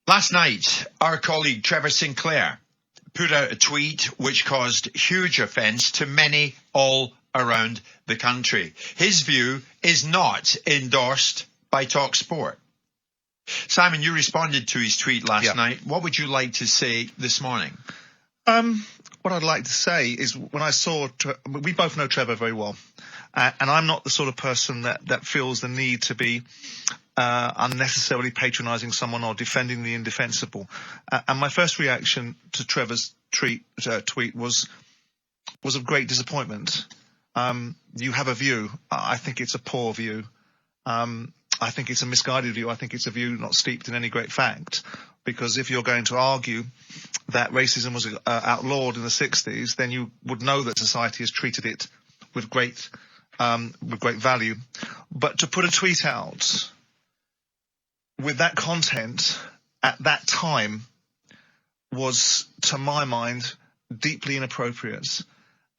Last night, our colleague Trevor Sinclair put out a tweet which caused huge offence to many all around the country. His view is not endorsed by TalkSport. Simon, you responded to his tweet last night. What would you like to say this morning? What I'd like to say is when I saw, we both know Trevor very well, and I'm not the sort of person that feels the need to be unnecessarily patronising someone or defending the indefensible. And my first reaction to Trevor's tweet was of great disappointment. You have a view. I think it's a poor view. I think it's a misguided view. I think it's a view not steeped in any great fact. Because if you're going to argue that racism was outlawed in the 60s, then you would know that society has treated it with great value. But to put a tweet out with that content at that time was, to my mind, deeply inappropriate.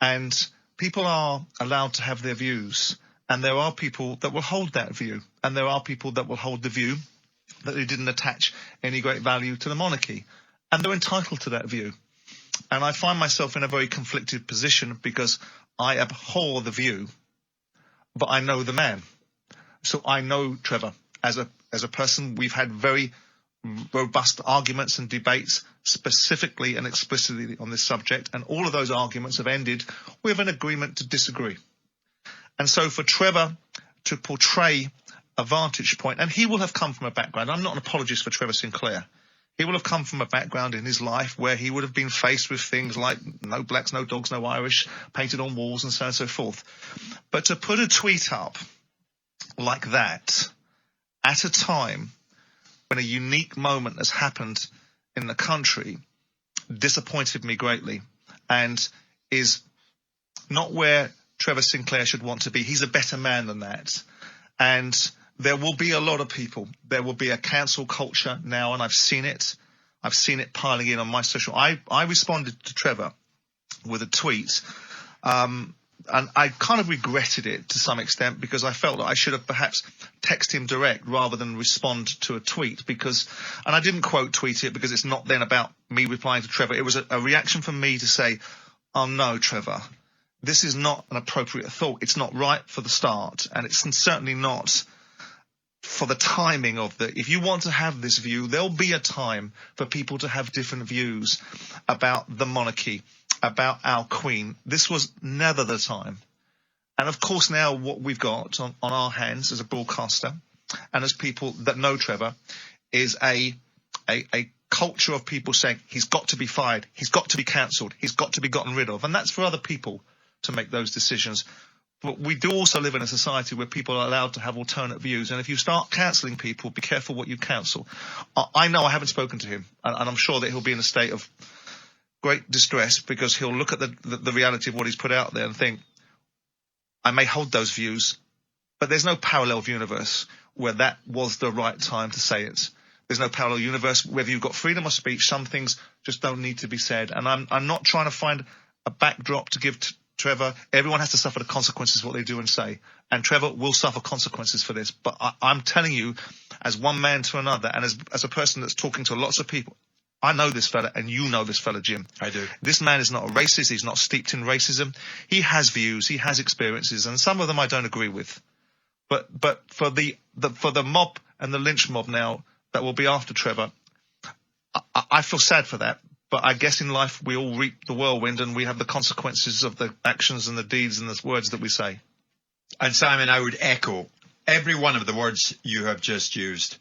And people are allowed to have their views. And there are people that will hold that view. And there are people that will hold the view that they didn't attach any great value to the monarchy. And they're entitled to that view. And I find myself in a very conflicted position because I abhor the view, but I know the man. So I know Trevor as a person. We've had very robust arguments and debates specifically and explicitly on this subject. And all of those arguments have ended with an agreement to disagree. And so for Trevor to portray a vantage point, and he will have come from a background. I'm not an apologist for Trevor Sinclair. He will have come from a background in his life where he would have been faced with things like no blacks, no dogs, no Irish, painted on walls and so on and so forth. But to put a tweet up like that at a time when a unique moment has happened in the country disappointed me greatly and is not where Trevor Sinclair should want to be. He's a better man than that. And there will be a lot of people. There will be a cancel culture now, and I've seen it. I've seen it piling in on my social. I responded to Trevor with a tweet, and I kind of regretted it to some extent because I felt that I should have perhaps texted him direct rather than respond to a tweet and I didn't quote tweet it because it's not then about me replying to Trevor. It was a reaction from me to say, oh no, Trevor, this is not an appropriate thought. It's not right for the start, and it's certainly not for the timing of if you want to have this view, there'll be a time for people to have different views about the monarchy, about our Queen. This was never the time. And of course now what we've got on our hands as a broadcaster and as people that know Trevor is a culture of people saying he's got to be fired, he's got to be cancelled, he's got to be gotten rid of. And that's for other people to make those decisions. But we do also live in a society where people are allowed to have alternate views. And if you start cancelling people, be careful what you cancel. I know I haven't spoken to him, and I'm sure that he'll be in a state of great distress because he'll look at the reality of what he's put out there and think, I may hold those views, but there's no parallel universe where that was the right time to say it. There's no parallel universe. Whether you've got freedom of speech, some things just don't need to be said. And I'm not trying to find a backdrop to give Trevor. Everyone has to suffer the consequences of what they do and say. And Trevor will suffer consequences for this. But I'm telling you, as one man to another, and as a person that's talking to lots of people, I know this fella, and you know this fella, Jim. I do. This man is not a racist. He's not steeped in racism. He has views. He has experiences, and some of them I don't agree with. But for the mob and the lynch mob now that will be after Trevor, I feel sad for that. But I guess in life we all reap the whirlwind and we have the consequences of the actions and the deeds and the words that we say. And Simon, I would echo every one of the words you have just used.